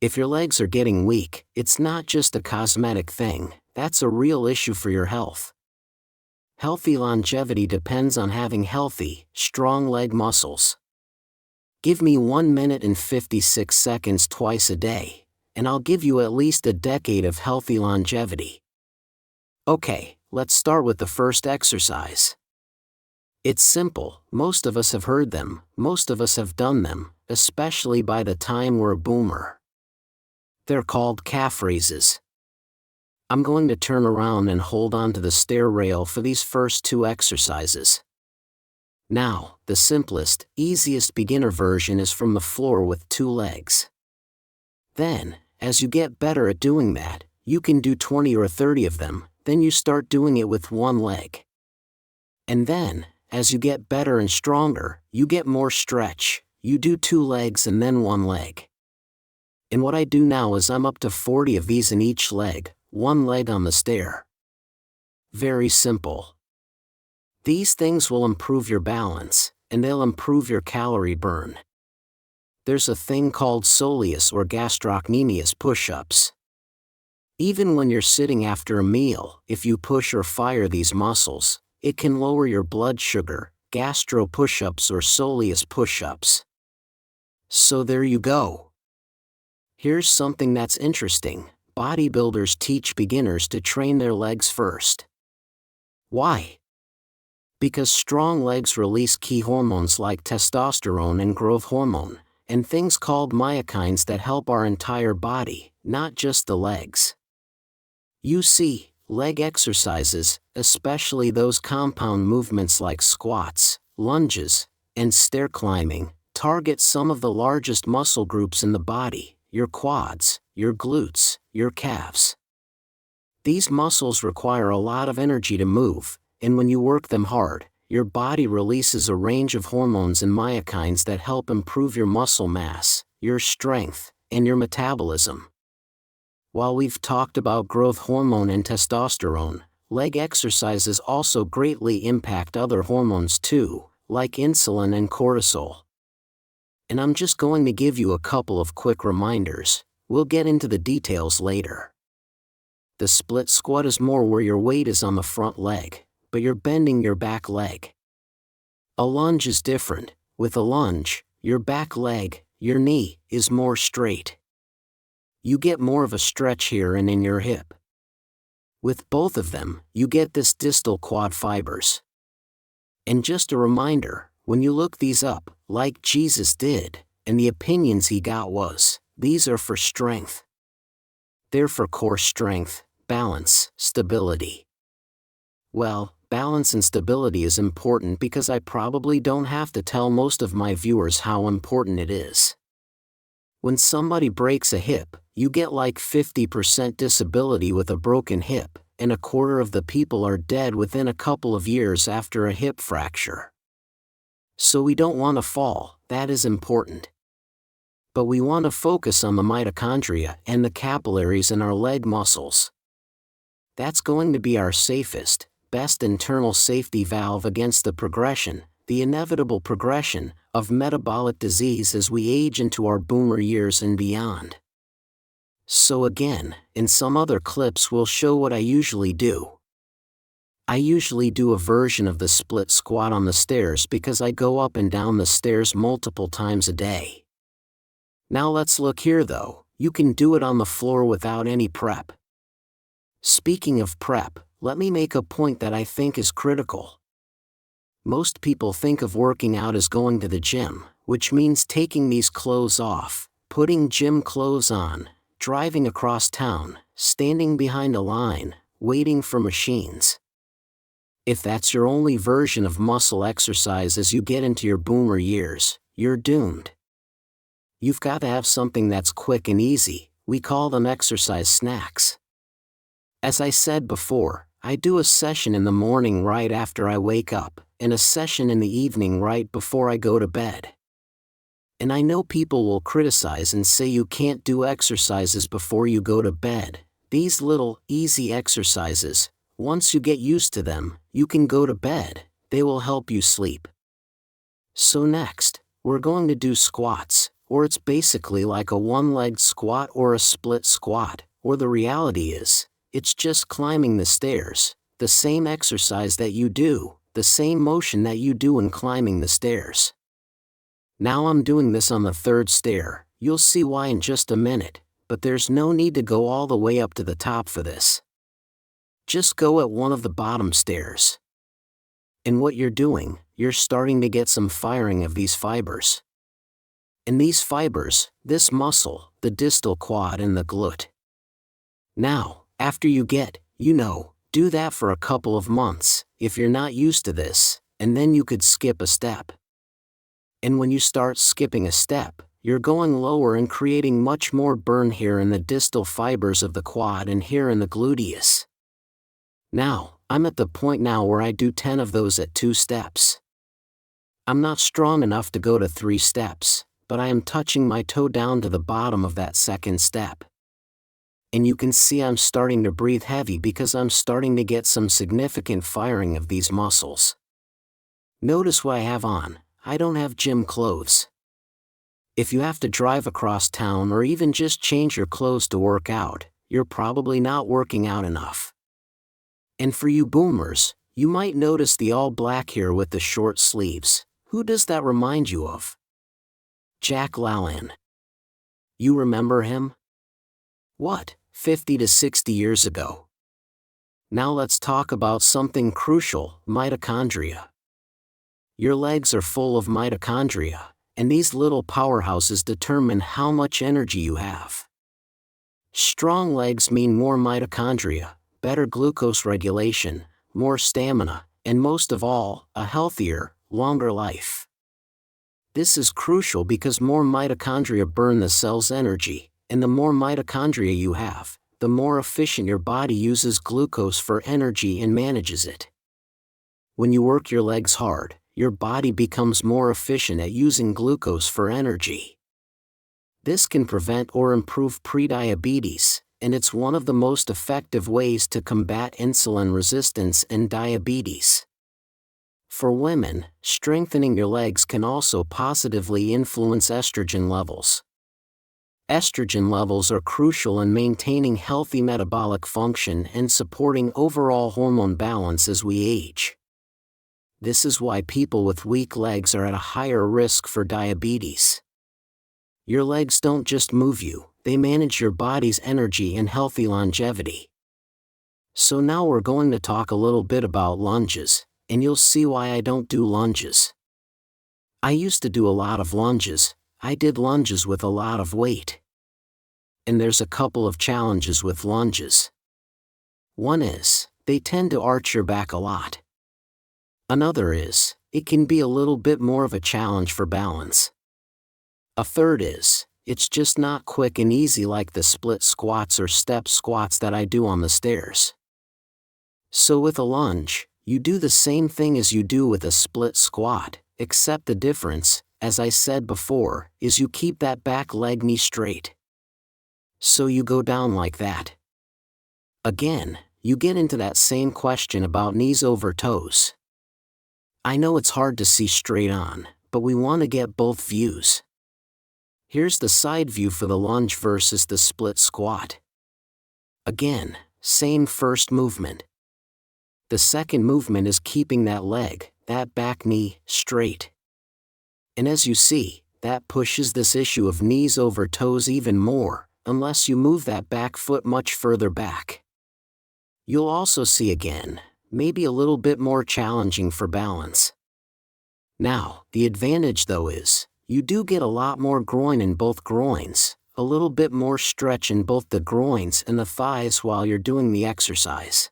If your legs are getting weak, it's not just a cosmetic thing, that's a real issue for your health. Healthy longevity depends on having healthy, strong leg muscles. Give me 1 minute and 56 seconds twice a day, and I'll give you at least a decade of healthy longevity. Okay, let's start with the first exercise. It's simple, most of us have heard them, most of us have done them, especially by the time we're a boomer. They're called calf raises. I'm going to turn around and hold on to the stair rail for these first 2 exercises. Now, the simplest, easiest beginner version is from the floor with 2 legs. Then, as you get better at doing that, you can do 20 or 30 of them, then you start doing it with 1 leg. And then, as you get better and stronger, you get more stretch, you do 2 legs and then 1 leg. And what I do now is I'm up to 40 of these in each leg, 1 leg on the stair. Very simple. These things will improve your balance, and they'll improve your calorie burn. There's a thing called soleus or gastrocnemius push-ups. Even when you're sitting after a meal, if you push or fire these muscles, it can lower your blood sugar, gastro push-ups or soleus push-ups. So there you go. Here's something that's interesting. Bodybuilders teach beginners to train their legs first. Why? Because strong legs release key hormones like testosterone and growth hormone, and things called myokines that help our entire body, not just the legs. You see, leg exercises, especially those compound movements like squats, lunges, and stair climbing, target some of the largest muscle groups in the body, your quads, your glutes, your calves. These muscles require a lot of energy to move, and when you work them hard, your body releases a range of hormones and myokines that help improve your muscle mass, your strength, and your metabolism. While we've talked about growth hormone and testosterone, leg exercises also greatly impact other hormones too, like insulin and cortisol. And I'm just going to give you a couple of quick reminders. We'll get into the details later. The split squat is more where your weight is on the front leg, but you're bending your back leg. A lunge is different. With a lunge, your back leg, your knee, is more straight. You get more of a stretch here and in your hip. With both of them, you get this distal quad fibers. And just a reminder, when you look these up, like Jesus did, and the opinions he got was, these are for strength. They're for core strength, balance, stability. Well, balance and stability is important because I probably don't have to tell most of my viewers how important it is. When somebody breaks a hip, you get like 50% disability with a broken hip, and 1/4 of the people are dead within a couple of years after a hip fracture. So we don't want to fall, that is important. But we want to focus on the mitochondria and the capillaries in our leg muscles. That's going to be our safest, best internal safety valve against the progression, the inevitable progression, of metabolic disease as we age into our boomer years and beyond. So again, in some other clips we'll show what I usually do. I usually do a version of the split squat on the stairs because I go up and down the stairs multiple times a day. Now let's look here though, you can do it on the floor without any prep. Speaking of prep, let me make a point that I think is critical. Most people think of working out as going to the gym, which means taking these clothes off, putting gym clothes on, driving across town, standing behind a line, waiting for machines. If that's your only version of muscle exercise as you get into your boomer years, you're doomed. You've got to have something that's quick and easy. We call them exercise snacks. As I said before, I do a session in the morning right after I wake up, and a session in the evening right before I go to bed. And I know people will criticize and say you can't do exercises before you go to bed. These little, easy exercises, once you get used to them, you can go to bed, they will help you sleep. So next, we're going to do squats, or it's basically like a one-legged squat or a split squat, or the reality is, it's just climbing the stairs, the same exercise that you do, the same motion that you do in climbing the stairs. Now I'm doing this on the third stair, you'll see why in just a minute, but there's no need to go all the way up to the top for this. Just go at one of the bottom stairs. And what you're doing, you're starting to get some firing of these fibers. And these fibers, this muscle, the distal quad and the glute. Now, after you get, do that for a couple of months, if you're not used to this, and then you could skip a step. And when you start skipping a step, you're going lower and creating much more burn here in the distal fibers of the quad and here in the gluteus. Now, I'm at the point now where I do 10 of those at 2 steps. I'm not strong enough to go to 3 steps, but I am touching my toe down to the bottom of that second step. And you can see I'm starting to breathe heavy because I'm starting to get some significant firing of these muscles. Notice what I have on. I don't have gym clothes. If you have to drive across town or even just change your clothes to work out, you're probably not working out enough. And for you boomers, you might notice the all black here with the short sleeves. Who does that remind you of? Jack LaLanne. You remember him? What, 50 to 60 years ago? Now let's talk about something crucial, mitochondria. Your legs are full of mitochondria, and these little powerhouses determine how much energy you have. Strong legs mean more mitochondria, better glucose regulation, more stamina, and most of all, a healthier, longer life. This is crucial because more mitochondria burn the cell's energy, and the more mitochondria you have, the more efficient your body uses glucose for energy and manages it. When you work your legs hard, your body becomes more efficient at using glucose for energy. This can prevent or improve prediabetes, and it's one of the most effective ways to combat insulin resistance and diabetes. For women, strengthening your legs can also positively influence estrogen levels. Estrogen levels are crucial in maintaining healthy metabolic function and supporting overall hormone balance as we age. This is why people with weak legs are at a higher risk for diabetes. Your legs don't just move you, they manage your body's energy and healthy longevity. So now we're going to talk a little bit about lunges, and you'll see why I don't do lunges. I used to do a lot of lunges. I did lunges with a lot of weight. And there's a couple of challenges with lunges. One is, they tend to arch your back a lot. Another is, it can be a little bit more of a challenge for balance. A third is, it's just not quick and easy like the split squats or step squats that I do on the stairs. So with a lunge, you do the same thing as you do with a split squat, except the difference, as I said before, is you keep that back leg knee straight. So you go down like that. Again, you get into that same question about knees over toes. I know it's hard to see straight on, but we want to get both views. Here's the side view for the lunge versus the split squat. Again, same first movement. The second movement is keeping that leg, that back knee, straight. And as you see, that pushes this issue of knees over toes even more, unless you move that back foot much further back. You'll also see again, maybe a little bit more challenging for balance. Now, the advantage though is, you do get a lot more groin in both groins, a little bit more stretch in both the groins and the thighs while you're doing the exercise.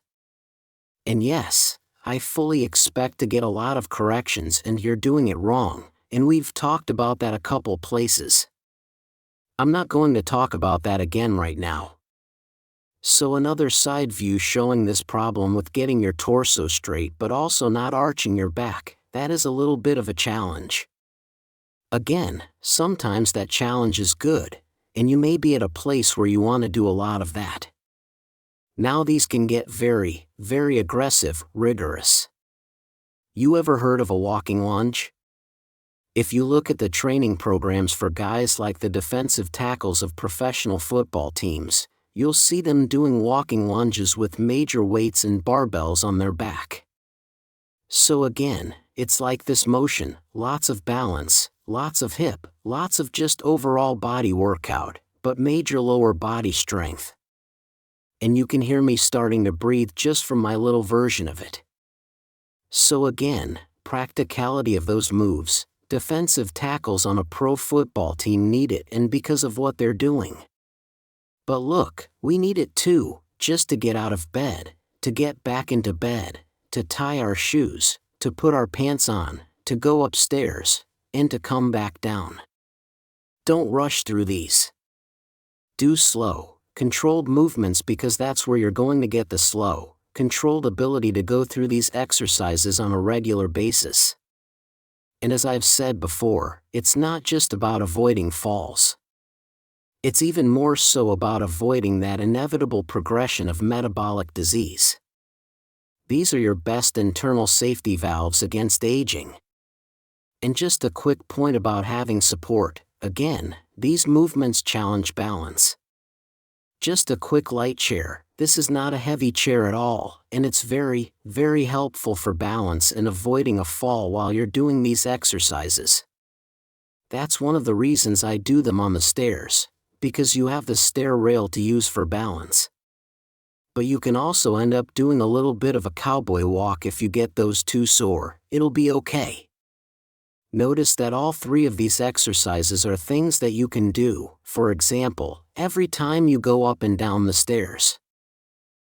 And yes, I fully expect to get a lot of corrections and you're doing it wrong, and we've talked about that a couple places. I'm not going to talk about that again right now. So another side view showing this problem with getting your torso straight but also not arching your back, that is a little bit of a challenge. Again, sometimes that challenge is good, and you may be at a place where you want to do a lot of that. Now these can get very, very aggressive, rigorous. You ever heard of a walking lunge? If you look at the training programs for guys like the defensive tackles of professional football teams, you'll see them doing walking lunges with major weights and barbells on their back. So again, it's like this motion, lots of balance, lots of hip, lots of just overall body workout, but major lower body strength. And you can hear me starting to breathe just from my little version of it. So again, practicality of those moves. Defensive tackles on a pro football team need it, and because of what they're doing. But look, we need it too, just to get out of bed, to get back into bed, to tie our shoes, to put our pants on, to go upstairs, and to come back down. Don't rush through these. Do slow, controlled movements, because that's where you're going to get the slow, controlled ability to go through these exercises on a regular basis. And as I've said before, it's not just about avoiding falls. It's even more so about avoiding that inevitable progression of metabolic disease. These are your best internal safety valves against aging. And just a quick point about having support, again, these movements challenge balance. Just a quick light chair, this is not a heavy chair at all, and it's very, very helpful for balance and avoiding a fall while you're doing these exercises. That's one of the reasons I do them on the stairs, because you have the stair rail to use for balance. But you can also end up doing a little bit of a cowboy walk if you get those too sore, it'll be okay. Notice that all three of these exercises are things that you can do, for example, every time you go up and down the stairs.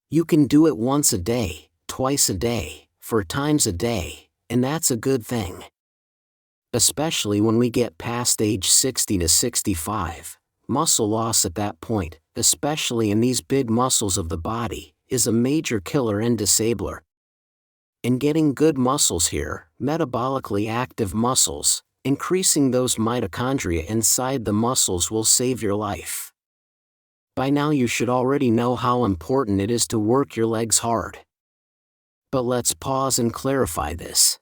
You can do it once a day, twice a day, 4 times a day, and that's a good thing. Especially when we get past age 60 to 65, muscle loss at that point, especially in these big muscles of the body, is a major killer and disabler. In getting good muscles here, metabolically active muscles, increasing those mitochondria inside the muscles will save your life. By now you should already know how important it is to work your legs hard. But let's pause and clarify this.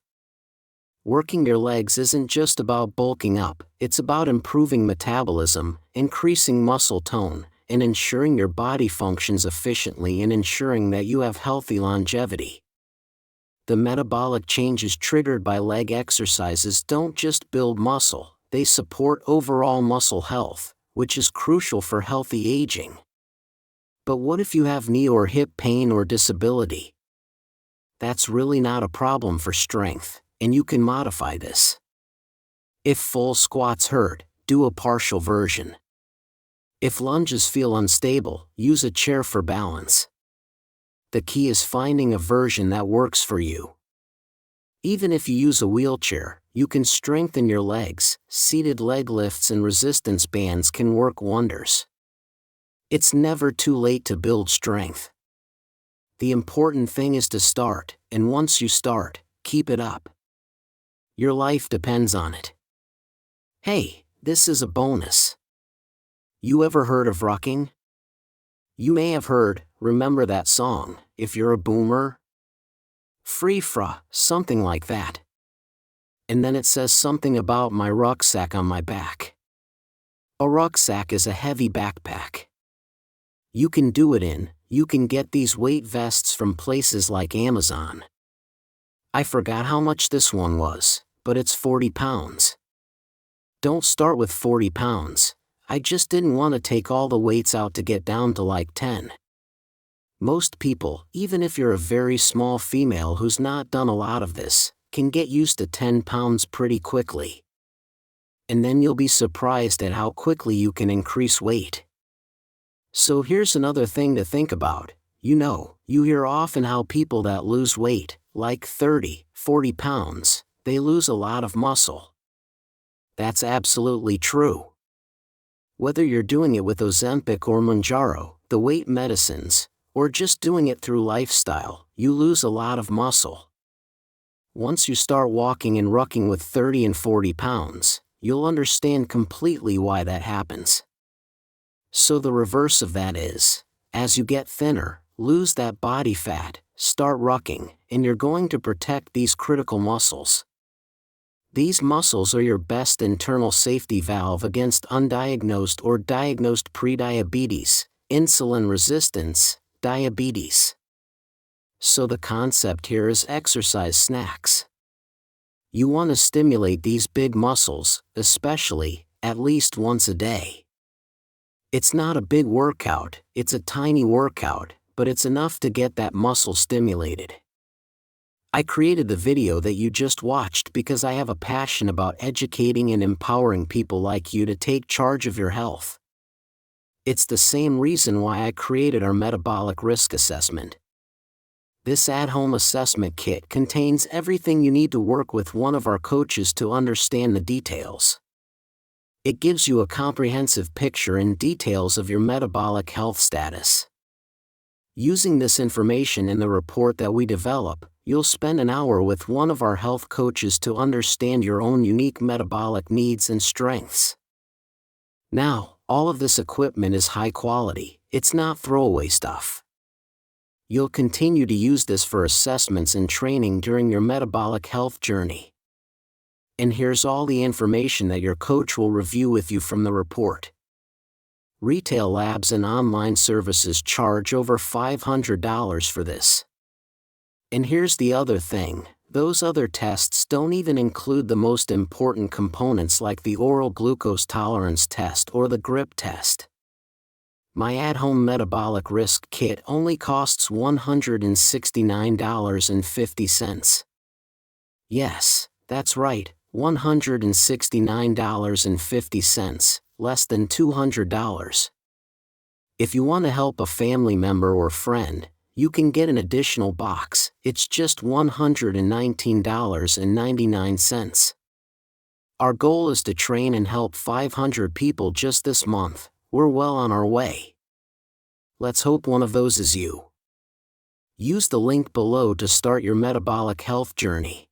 Working your legs isn't just about bulking up, it's about improving metabolism, increasing muscle tone, and ensuring your body functions efficiently and ensuring that you have healthy longevity. The metabolic changes triggered by leg exercises don't just build muscle, they support overall muscle health, which is crucial for healthy aging. But what if you have knee or hip pain or disability? That's really not a problem for strength, and you can modify this. If full squats hurt, do a partial version. If lunges feel unstable, use a chair for balance. The key is finding a version that works for you. Even if you use a wheelchair, you can strengthen your legs. Seated leg lifts and resistance bands can work wonders. It's never too late to build strength. The important thing is to start, and once you start, keep it up. Your life depends on it. Hey, this is a bonus. You ever heard of rucking? You may have heard, remember that song, If You're a Boomer? Free fra, something like that. And then it says something about my rucksack on my back. A rucksack is a heavy backpack. You can do it in, you can get these weight vests from places like Amazon. I forgot how much this one was, but it's 40 pounds. Don't start with 40 pounds. I just didn't want to take all the weights out to get down to like 10. Most people, even if you're a very small female who's not done a lot of this, can get used to 10 pounds pretty quickly. And then you'll be surprised at how quickly you can increase weight. So here's another thing to think about. You hear often how people that lose weight, like 30, 40 pounds, they lose a lot of muscle. That's absolutely true. Whether you're doing it with Ozempic or Mounjaro, the weight medicines, or just doing it through lifestyle, you lose a lot of muscle. Once you start walking and rucking with 30 and 40 pounds, you'll understand completely why that happens. So the reverse of that is, as you get thinner, lose that body fat, start rucking, and you're going to protect these critical muscles. These muscles are your best internal safety valve against undiagnosed or diagnosed prediabetes, insulin resistance, diabetes. So the concept here is exercise snacks. You want to stimulate these big muscles, especially, at least once a day. It's not a big workout, it's a tiny workout, but it's enough to get that muscle stimulated. I created the video that you just watched because I have a passion about educating and empowering people like you to take charge of your health. It's the same reason why I created our metabolic risk assessment. This at-home assessment kit contains everything you need to work with one of our coaches to understand the details. It gives you a comprehensive picture and details of your metabolic health status. Using this information in the report that we develop, you'll spend an hour with one of our health coaches to understand your own unique metabolic needs and strengths. Now, all of this equipment is high quality, it's not throwaway stuff. You'll continue to use this for assessments and training during your metabolic health journey. And here's all the information that your coach will review with you from the report. Retail labs and online services charge over $500 for this. And here's the other thing, those other tests don't even include the most important components like the oral glucose tolerance test or the grip test. My at-home metabolic risk kit only costs $169.50. Yes, that's right, $169.50, less than $200. If you want to help a family member or friend, you can get an additional box, it's just $119.99. Our goal is to train and help 500 people just this month, we're well on our way. Let's hope one of those is you. Use the link below to start your metabolic health journey.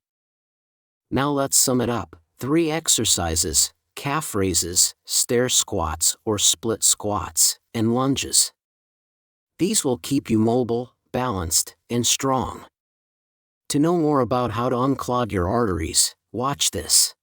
Now let's sum it up, 3 exercises, calf raises, stair squats or split squats, and lunges. These will keep you mobile, balanced, and strong. To know more about how to unclog your arteries, watch this.